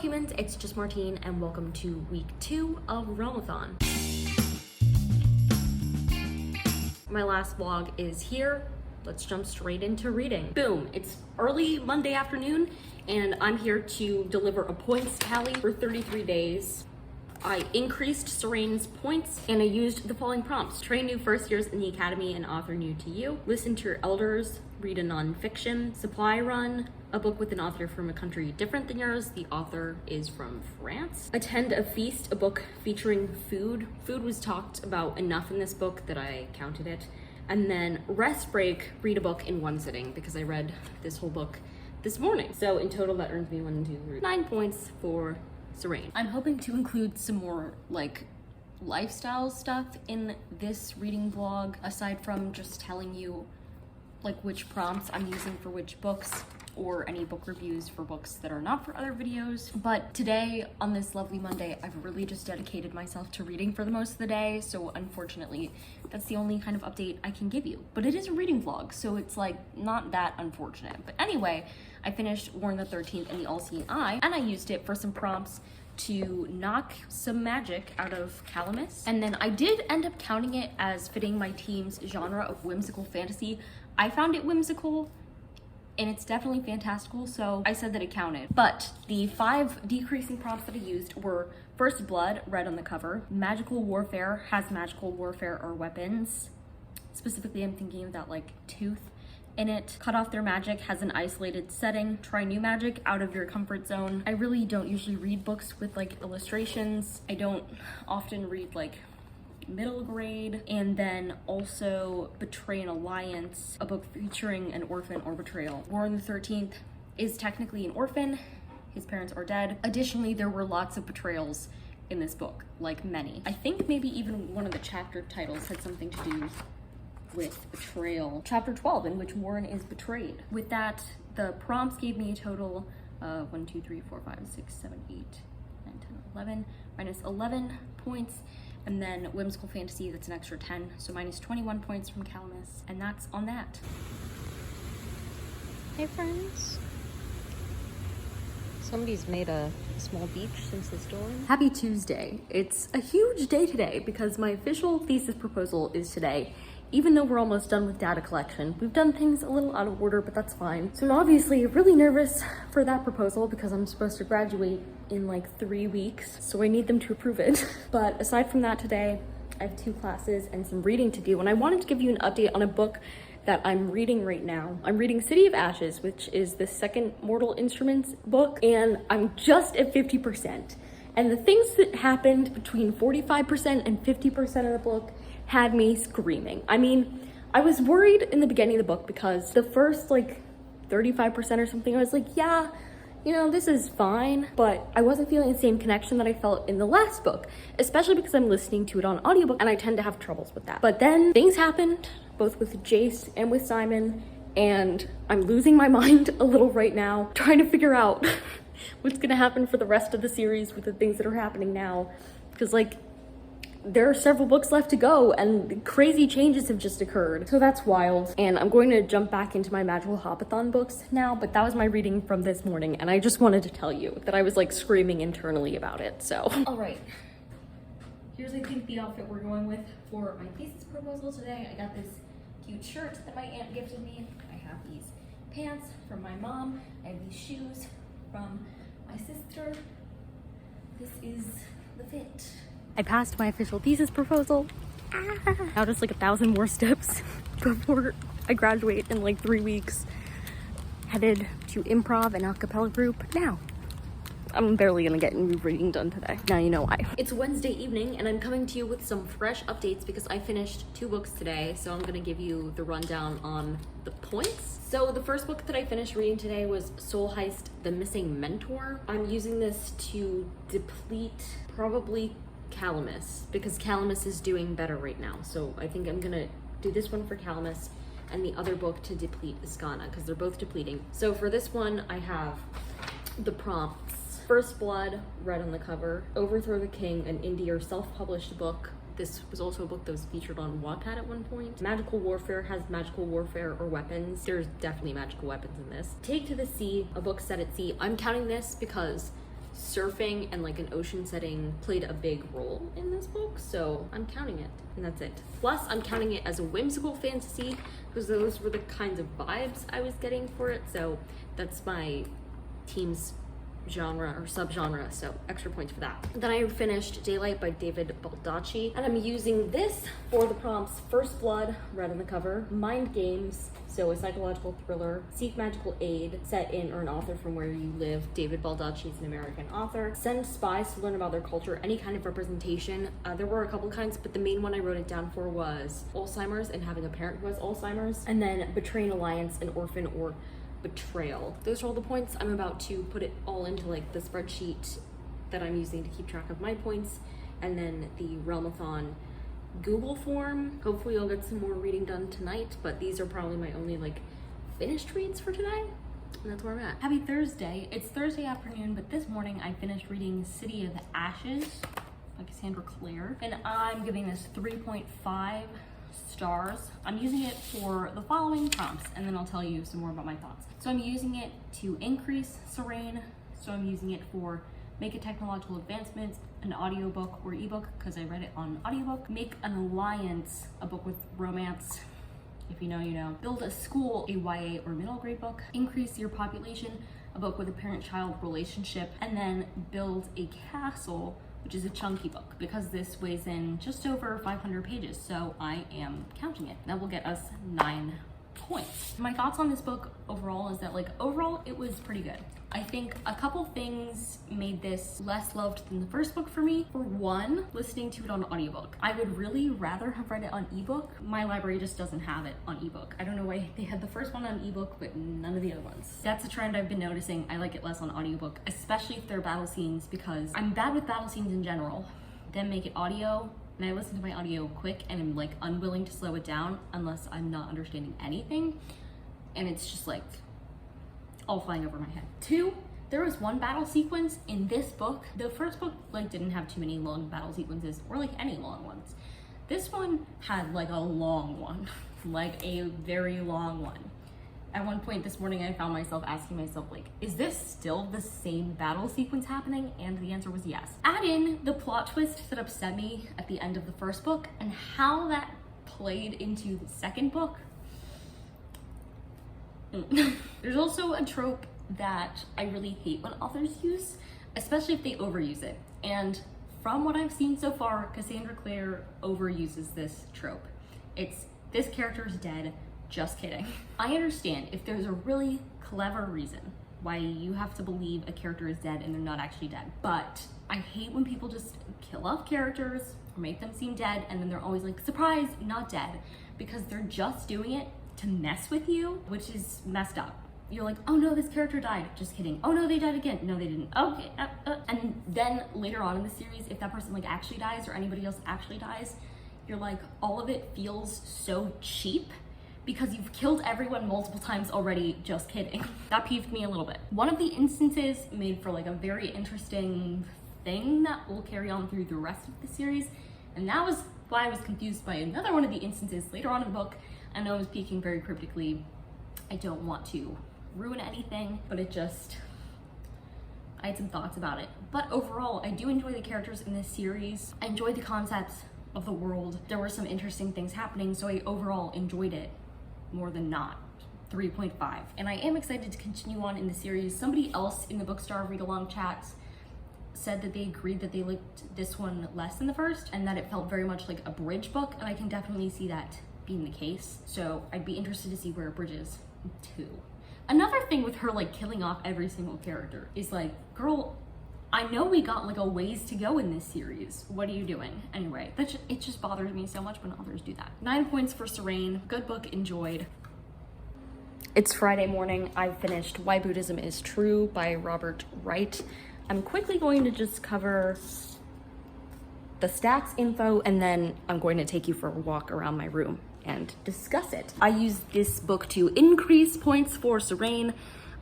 humans, it's just Martine, and welcome to week 2 of REALMATHON. My last vlog is here. Let's jump straight into reading. Boom, it's early Monday afternoon, and I'm here to deliver a points tally for 33 days. I increased Serene's points, and I used the following prompts. Train new first years in the academy and author new to you. Listen to your elders, read a nonfiction. Supply run a book with an author from a country different than yours. The author is from France. Attend a feast, a book featuring food. Food was talked about enough in this book that I counted it. And then rest break, read a book in one sitting, because I read this whole book this morning. So in total, that earns me 9 points for Serene. I'm hoping to include some more like lifestyle stuff in this reading vlog, aside from just telling you like which prompts I'm using for which books, or any book reviews for books that are not for other videos. But today, on this lovely Monday, I've really just dedicated myself to reading for the most of the day, so unfortunately, that's the only kind of update I can give you. But it is a reading vlog, so it's like not that unfortunate. But anyway, I finished Warren the 13th and the All-Seeing Eye, and I used it for some prompts to knock some magic out of Calamus. And then I did end up counting it as fitting my team's genre of whimsical fantasy. I found it whimsical, and it's definitely fantastical, so I said that it counted. But the 5 decreasing prompts that I used were First Blood, red on the cover, magical warfare, has magical warfare or weapons. Specifically, I'm thinking of that like tooth in it. Cut off their magic, has an isolated setting. Try new magic out of your comfort zone. I really don't usually read books with like illustrations. I don't often read like middle grade. And then also Betray an Alliance, a book featuring an orphan or betrayal. Warren the 13th is technically an orphan. His parents are dead. Additionally, there were lots of betrayals in this book, like many. I think maybe even one of the chapter titles had something to do with betrayal. Chapter 12, in which Warren is betrayed. With that, the prompts gave me a total of 1, 2, 3, 4, 5, 6, 7, 8, 9, 10, 11, minus 11 points. And then whimsical fantasy, that's an extra 10, so minus 21 points from Calamus. And that's on that. Hey friends. Somebody's made a small beach since the storm. Happy Tuesday. It's a huge day today because my official thesis proposal is today. Even though we're almost done with data collection, we've done things a little out of order, but that's fine. So I'm obviously really nervous for that proposal because I'm supposed to graduate in like 3 weeks, so I need them to approve it. But aside from that today, I have 2 classes and some reading to do, and I wanted to give you an update on a book that I'm reading right now. I'm reading City of Ashes, which is the second Mortal Instruments book, and I'm just at 50%. And the things that happened between 45% and 50% of the book had me screaming. I mean, I was worried in the beginning of the book because the first like 35% or something, I was like, yeah, you know, this is fine, but I wasn't feeling the same connection that I felt in the last book, especially because I'm listening to it on audiobook and I tend to have troubles with that. But then things happened, both with Jace and with Simon, and I'm losing my mind a little right now, trying to figure out what's gonna happen for the rest of the series with the things that are happening now. Because like, there are several books left to go and crazy changes have just occurred. So that's wild. And I'm going to jump back into my Magical Hopathon books now, but that was my reading from this morning. And I just wanted to tell you that I was like screaming internally about it, so. All right, here's I think the outfit we're going with for my thesis proposal today. I got this cute shirt that my aunt gifted me. I have these pants from my mom. I have these shoes from my sister. This is the fit. I passed my official thesis proposal. Now just like 1,000 more steps before I graduate in like 3 weeks. Headed to improv and a cappella group now. I'm barely gonna get any reading done today. Now you know why. It's Wednesday evening and I'm coming to you with some fresh updates because I finished 2 books today. So I'm gonna give you the rundown on the points. So the first book that I finished reading today was Soul Heist: The Missing Mentor. I'm using this to deplete probably Calamus because Calamus is doing better right now. So I think I'm gonna do this one for Calamus and the other book to deplete Iskana because they're both depleting. So for this one, I have the prompts. First Blood, red on the cover. Overthrow the King, an indie or self-published book. This was also a book that was featured on Wattpad at one point. Magical warfare, has magical warfare or weapons. There's definitely magical weapons in this. Take to the Sea, a book set at sea. I'm counting this because surfing and like an ocean setting played a big role in this book, so I'm counting it, and that's it. Plus, I'm counting it as a whimsical fantasy because those were the kinds of vibes I was getting for it, so that's my team's genre or subgenre, so extra points for that. Then I finished Daylight by David Baldacci, and I'm using this for the prompts: First Blood, red on the cover; Mind Games, so a psychological thriller; Seek Magical Aid, set in or an author from where you live. David Baldacci is an American author. Send spies to learn about their culture, any kind of representation. There were a couple kinds, but the main one I wrote it down for was Alzheimer's and having a parent who has Alzheimer's, and then Betraying Alliance, an orphan or betrayal. Those are all the points. I'm about to put it all into like the spreadsheet that I'm using to keep track of my points, and then the REALMATHON Google form. Hopefully I'll get some more reading done tonight, but these are probably my only like finished reads for today, and that's where I'm at. Happy Thursday. It's Thursday afternoon, but this morning I finished reading City of Ashes by Cassandra Clare, and I'm giving this 3.5 stars. I'm using it for the following prompts, and then I'll tell you some more about my thoughts. So I'm using it to increase Serene, so I'm using it for make a technological advancement, an audiobook or ebook, because I read it on audiobook; make an alliance, a book with romance, if you know, you know; build a school, a YA or middle grade book; increase your population, a book with a parent-child relationship; and then build a castle, which is a chunky book, because this weighs in just over 500 pages, so I am counting it. That will get us 9 points. My thoughts on this book overall is that, like, overall it was pretty good. I think a couple things made this less loved than the first book for me. For one, listening to it on audiobook. I would really rather have read it on ebook. My library just doesn't have it on ebook. I don't know why they had the first one on ebook, but none of the other ones. That's a trend I've been noticing. I like it less on audiobook, especially if they're battle scenes, because I'm bad with battle scenes in general. Then make it audio, and I listen to my audio quick, and I'm like unwilling to slow it down unless I'm not understanding anything, and it's just like all flying over my head. 2, there was one battle sequence in this book. The first book like didn't have too many long battle sequences, or like any long ones. This one had like a long one, like a very long one. At one point this morning I found myself asking myself, like, is this still the same battle sequence happening? And the answer was yes. Add in the plot twist that upset me at the end of the first book and how that played into the second book. There's also a trope that I really hate when authors use, especially if they overuse it. And from what I've seen so far, Cassandra Clare overuses this trope. It's, this character's dead, just kidding. I understand if there's a really clever reason why you have to believe a character is dead and they're not actually dead. But I hate when people just kill off characters or make them seem dead and then they're always like, surprise, not dead, because they're just doing it to mess with you, which is messed up. You're like, oh no, this character died. Just kidding. Oh no, they died again. No, they didn't. Okay. And then later on in the series, if that person like actually dies or anybody else actually dies, you're like, all of it feels so cheap because you've killed everyone multiple times already. Just kidding. That peeved me a little bit. One of the instances made for like a very interesting thing that will carry on through the rest of the series, and that was why I was confused by another one of the instances later on in the book. I know I'm speaking very cryptically. I don't want to ruin anything, but it just, I had some thoughts about it. But overall, I do enjoy the characters in this series. I enjoyed the concepts of the world. There were some interesting things happening, so I overall enjoyed it more than not. 3.5. And I am excited to continue on in the series. Somebody else in the Bookstore read-along chats said that they agreed that they liked this one less than the first and that it felt very much like a bridge book, and I can definitely see that being the case. So I'd be interested to see where it bridges to. Another thing with her like killing off every single character is like, girl, I know we got like a ways to go in this series. What are you doing? Anyway, it just bothers me so much when authors do that. 9 points for Serene. Good book, enjoyed. It's Friday morning. I've finished Why Buddhism is True by Robert Wright. I'm quickly going to just cover the stats info, and then I'm going to take you for a walk around my room and discuss it. I used this book to increase points for Serene.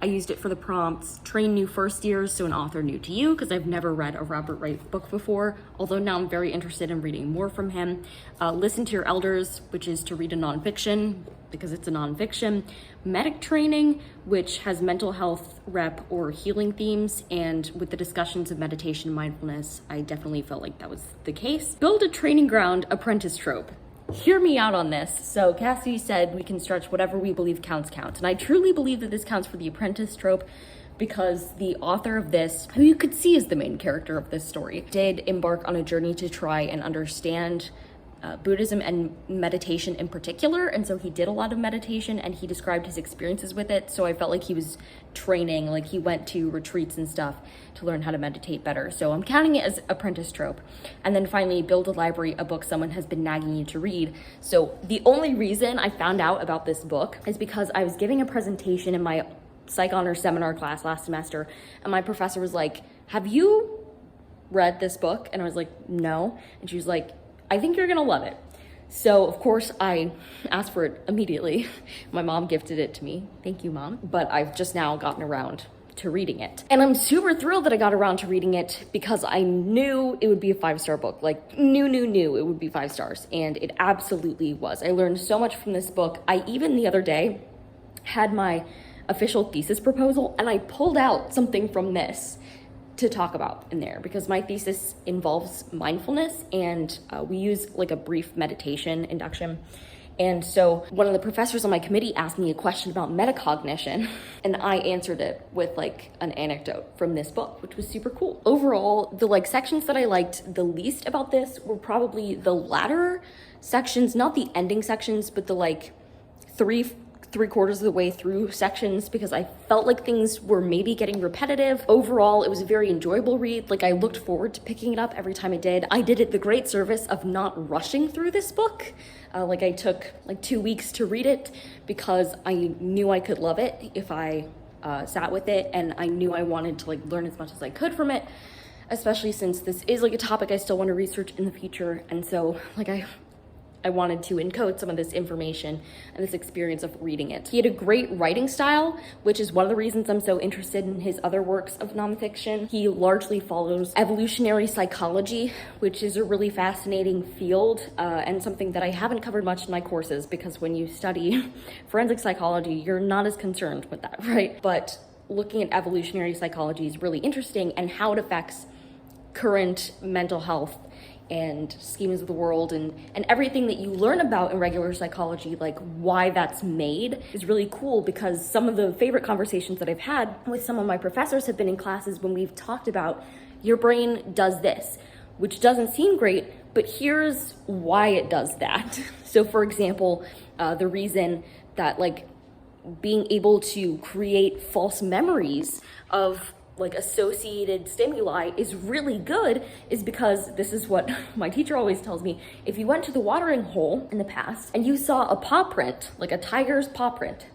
I used it for the prompts, train new first years, so an author new to you, because I've never read a Robert Wright book before, although now I'm very interested in reading more from him. Listen to your elders, which is to read a nonfiction, because it's a nonfiction. Medic training, which has mental health rep or healing themes, and with the discussions of meditation and mindfulness, I definitely felt like that was the case. Build a training ground apprentice trope. Hear me out on this. So Cassie said we can stretch whatever we believe counts. And I truly believe that this counts for the apprentice trope, because the author of this, who you could see as the main character of this story, did embark on a journey to try and understand Buddhism and meditation in particular. And so he did a lot of meditation and he described his experiences with it. So I felt like he was training, like he went to retreats and stuff to learn how to meditate better. So I'm counting it as apprentice trope. And then finally, build a library, a book someone has been nagging you to read. So the only reason I found out about this book is because I was giving a presentation in my psych honors seminar class last semester, and my professor was like, have you read this book? And I was like, no. And she was like, I think you're gonna love it. So of course I asked for it immediately. My mom gifted it to me. Thank you, Mom. But I've just now gotten around to reading it. And I'm super thrilled that I got around to reading it, because I knew it would be a 5-star book. Like knew it would be 5 stars. And it absolutely was. I learned so much from this book. I even the other day had my official thesis proposal and I pulled out something from this to talk about in there, because my thesis involves mindfulness, and we use like a brief meditation induction. And so one of the professors on my committee asked me a question about metacognition, and I answered it with like an anecdote from this book, which was super cool. Overall, the like sections that I liked the least about this were probably the latter sections, not the ending sections, but the like three-quarters of the way through sections, because I felt like things were maybe getting repetitive. Overall, it was a very enjoyable read. Like I looked forward to picking it up every time I did. I did it the great service of not rushing through this book. Like I took like 2 weeks to read it, because I knew I could love it if I sat with it, and I knew I wanted to like learn as much as I could from it, especially since this is like a topic I still want to research in the future. And so like I wanted to encode some of this information and this experience of reading it. He had a great writing style, which is one of the reasons I'm so interested in his other works of nonfiction. He largely follows evolutionary psychology, which is a really fascinating field and something that I haven't covered much in my courses, because when you study forensic psychology, you're not as concerned with that, right? But looking at evolutionary psychology is really interesting, and how it affects current mental health and schemes of the world, and everything that you learn about in regular psychology, like why that's made, is really cool. Because some of the favorite conversations that I've had with some of my professors have been in classes when we've talked about your brain does this, which doesn't seem great, but here's why it does that. So for example, the reason that like being able to create false memories of like associated stimuli is really good is because this is what my teacher always tells me. If you went to the watering hole in the past and you saw a paw print, like a tiger's paw print,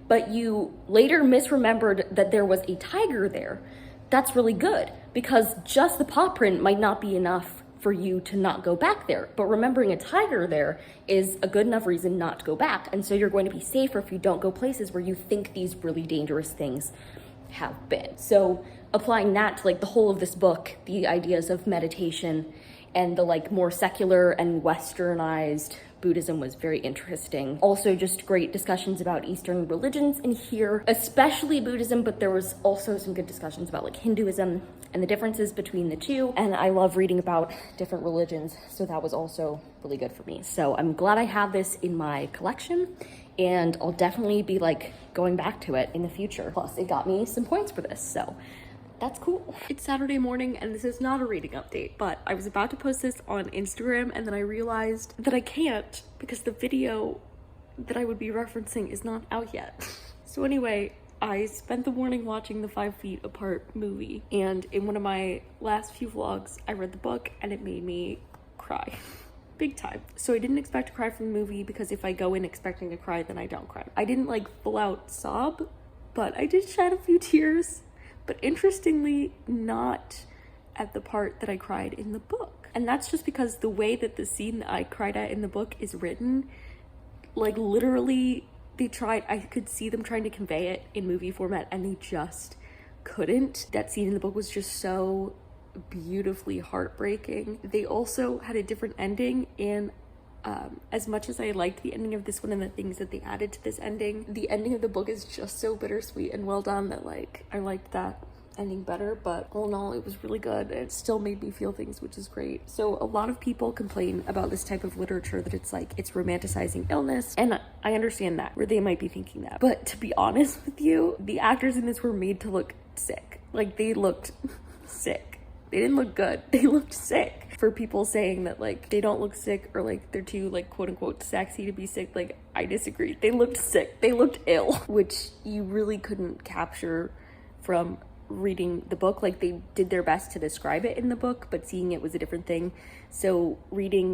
but you later misremembered that there was a tiger there, that's really good, because just the paw print might not be enough for you to not go back there. But remembering a tiger there is a good enough reason not to go back. And so you're going to be safer if you don't go places where you think these really dangerous things have been. So applying that to like the whole of this book, the ideas of meditation and the like more secular and westernized Buddhism was very interesting. Also just great discussions about Eastern religions in here, especially Buddhism, but there was also some good discussions about like Hinduism and the differences between the two. And I love reading about different religions, so that was also really good for me. So I'm glad I have this in my collection, and I'll definitely be like going back to it in the future. Plus it got me some points for this, so that's cool. It's Saturday morning and this is not a reading update, but I was about to post this on Instagram and then I realized that I can't because the video that I would be referencing is not out yet. So anyway, I spent the morning watching the 5 Feet Apart movie, and in one of my last few vlogs, I read the book and it made me cry. Big time. So I didn't expect to cry from the movie, because if I go in expecting to cry, then I don't cry. I didn't like full out sob, but I did shed a few tears, but interestingly, not at the part that I cried in the book. And that's just because the way that the scene that I cried at in the book is written, like literally They tried, I could see them trying to convey it in movie format and they just couldn't. That scene in the book was just so beautifully heartbreaking. They also had a different ending, and as much as I liked the ending of this one and the things that they added to this ending, the ending of the book is just so bittersweet and well done that like I liked that ending better. But all in all, it was really good. It still made me feel things, which is great. So a lot of people complain about this type of literature that it's like it's romanticizing illness, and I understand that, where they might be thinking that, but to be honest with you, the actors in this were made to look sick. Like they looked sick. They didn't look good. They looked sick. For people saying that like they don't look sick or like they're too like quote unquote sexy to be sick, like I disagree. They looked sick. They looked ill, which you really couldn't capture from reading the book. Like they did their best to describe it in the book, but seeing it was a different thing. So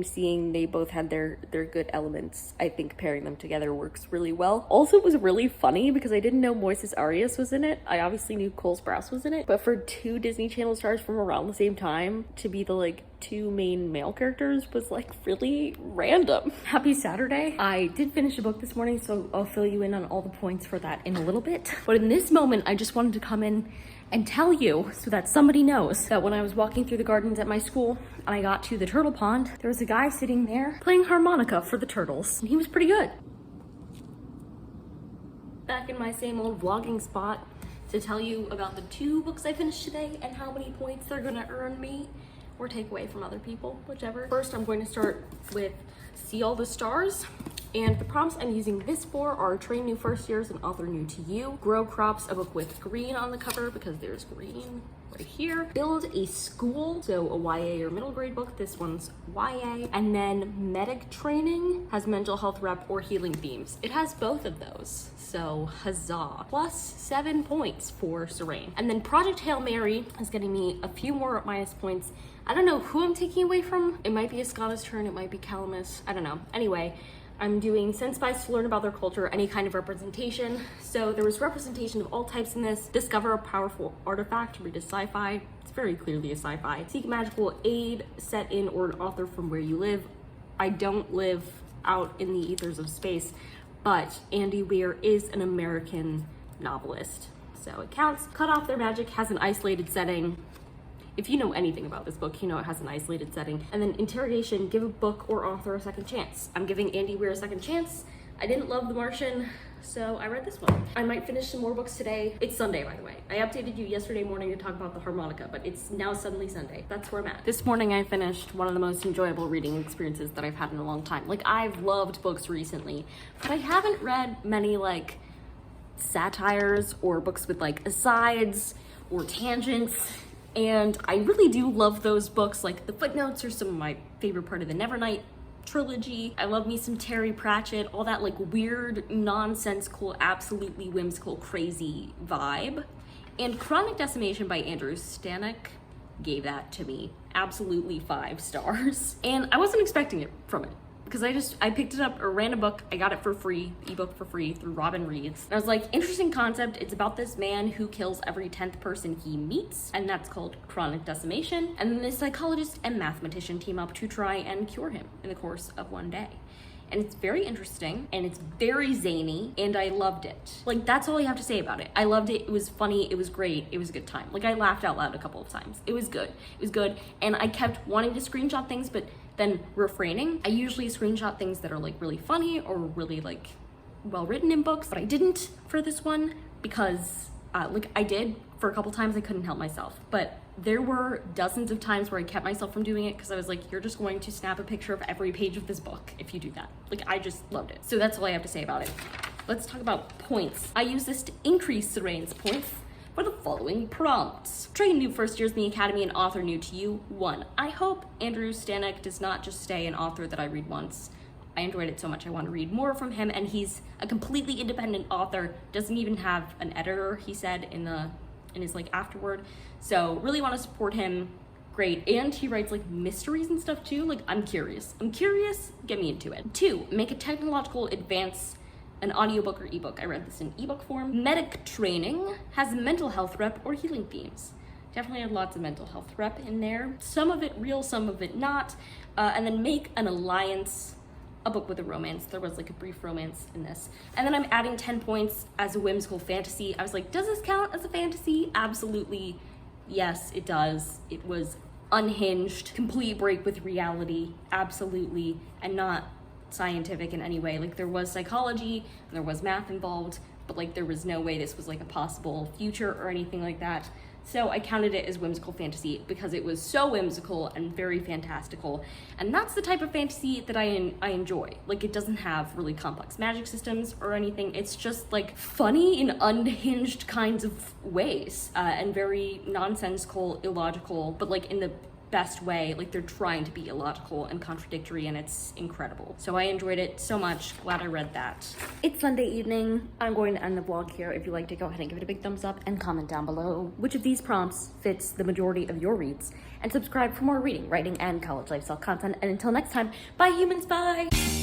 seeing they both had their good elements. I think pairing them together works really well. Also, it was really funny because I didn't know Moises Arias was in it. I obviously knew Cole Sprouse was in it, but for two Disney Channel stars from around the same time to be the like two main male characters was like really random. Happy Saturday. I did finish a book this morning, so I'll fill you in on all the points for that in a little bit. But in this moment, I just wanted to come in and tell you so that somebody knows that when I was walking through the gardens at my school and I got to the turtle pond, there was a guy sitting there playing harmonica for the turtles, and he was pretty good. Back in my same old vlogging spot to tell you about the 2 books I finished today and how many points they're gonna earn me or take away from other people, whichever. First, I'm going to start with See All the Stars. And the prompts I'm using this for are Train New First Years and Author New to You, Grow Crops, a book with green on the cover because there's green right here, Build a School, so a YA or middle grade book, this one's YA, and then Medic Training has mental health rep or healing themes. It has both of those, so huzzah. Plus 7 points for Serene. And then Project Hail Mary is getting me a few more minus points. I don't know who I'm taking away from. It might be Escada's turn, it might be Calamus, I don't know. Anyway, I'm doing Sense Bias to learn about their culture, any kind of representation. So there was representation of all types in this. Discover a powerful artifact, read a sci-fi. It's very clearly a sci-fi. Seek magical aid, set in or an author from where you live. I don't live out in the ethers of space, but Andy Weir is an American novelist, so it counts. Cut Off Their Magic has an isolated setting. If you know anything about this book, you know it has an isolated setting. And then Interrogation, give a book or author a second chance. I'm giving Andy Weir a second chance. I didn't love The Martian, so I read this one. I might finish some more books today. It's Sunday, by the way. I updated you yesterday morning to talk about the harmonica, but it's now suddenly Sunday. That's where I'm at. This morning I finished one of the most enjoyable reading experiences that I've had in a long time. Like, I've loved books recently, but I haven't read many like satires or books with like asides or tangents. And I really do love those books. Like, the footnotes are some of my favorite part of the Nevernight trilogy. I love me some Terry Pratchett, all that like weird, nonsensical, absolutely whimsical, crazy vibe. And Chronic Decimation by Andrew Stanek gave that to me. Absolutely 5 stars. And I wasn't expecting it from it, because I picked it up, or ran a book, I got it for free, ebook for free through Robin Reads. And I was like, interesting concept. It's about this man who kills every 10th person he meets, and that's called chronic decimation. And then the psychologist and mathematician team up to try and cure him in the course of one day. And it's very interesting, and it's very zany, and I loved it. Like, that's all I have to say about it. I loved it. It was funny. It was great. It was a good time. Like, I laughed out loud a couple of times. It was good. It was good. And I kept wanting to screenshot things, but then refraining. I usually screenshot things that are like really funny or really like well written in books, but I didn't for this one because like I did for a couple times. I couldn't help myself, but there were dozens of times where I kept myself from doing it because I was like, you're just going to snap a picture of every page of this book if you do that. Like, I just loved it. So that's all I have to say about it. Let's talk about points. I use this to increase Serene's points for the following prompts. Train New First Years in the Academy and Author New to You. 1. I hope Andrew Stanek does not just stay an author that I read once. I enjoyed it so much, I want to read more from him, and he's a completely independent author, doesn't even have an editor, he said in his like afterword. So really want to support him. Great. And he writes like mysteries and stuff too. Like, I'm curious, get me into it. 2. Make a technological advance, an audiobook or ebook. I read this in ebook form. Medic Training has mental health rep or healing themes. Definitely had lots of mental health rep in there. Some of it real, some of it not. And then Make an Alliance a book with a romance. There was like a brief romance in this. And then I'm adding 10 points as a whimsical fantasy. I was like, does this count as a fantasy? Absolutely. Yes, it does. It was unhinged, complete break with reality, absolutely, and not scientific in any way. Like, there was psychology and there was math involved, but like there was no way this was like a possible future or anything like that. So I counted it as whimsical fantasy because it was so whimsical and very fantastical. And that's the type of fantasy that I enjoy. Like, it doesn't have really complex magic systems or anything. It's just like funny in unhinged kinds of ways, and very nonsensical, illogical, but like in the best way. Like, they're trying to be illogical and contradictory, and it's incredible. So I enjoyed it so much. Glad I read that. It's Sunday evening. I'm going to end the vlog here. If you like to, go ahead and give it a big thumbs up and comment down below which of these prompts fits the majority of your reads, and subscribe for more reading, writing, and college lifestyle content. And until next time, bye humans, bye!